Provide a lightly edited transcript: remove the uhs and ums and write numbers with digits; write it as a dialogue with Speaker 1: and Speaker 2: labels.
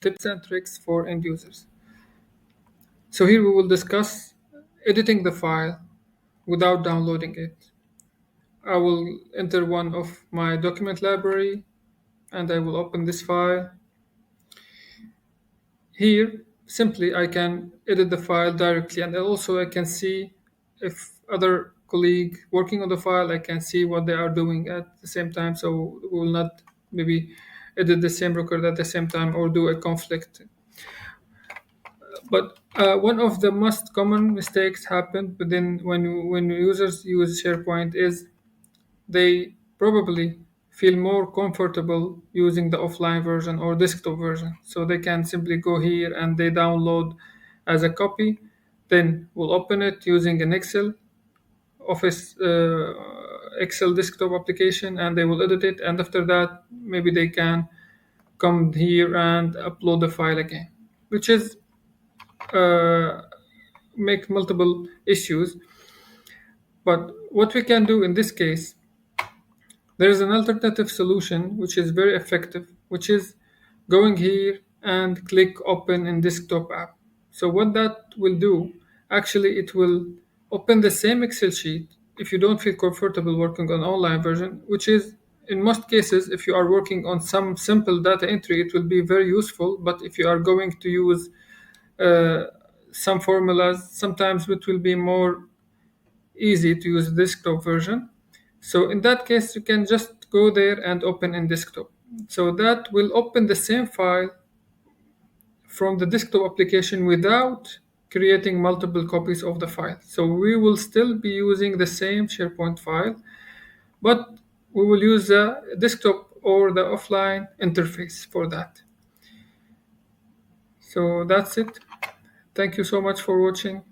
Speaker 1: tips and tricks for end users. So here we will discuss editing the file without downloading it. I will enter one of my document library and I will open this file. Here, simply I can edit the file directly, and also I can see if other colleague working on the file, I can see what they are doing at the same time. So we will not maybe edit the same record at the same time or do a conflict. But one of the most common mistakes happen within when users use SharePoint is they probably feel more comfortable using the offline version or desktop version. So they can simply go here and they download as a copy, then we'll open it using an Office Excel desktop application, and they will edit it. And after that, maybe they can come here and upload the file again, which is uh, make multiple issues. But what we can do in this case, there is an alternative solution which is very effective, which is going here and click open in desktop app. So what that will do, actually it will open the same Excel sheet if you don't feel comfortable working on online version, which is in most cases, if you are working on some simple data entry, it will be very useful. But if you are going to use uh, some formulas, sometimes it will be more easy to use desktop version. So in that case, you can just go there and open in desktop. So that will open the same file from the desktop application without creating multiple copies of the file. So we will still be using the same SharePoint file, but we will use the desktop or the offline interface for that. So that's it. Thank you so much for watching.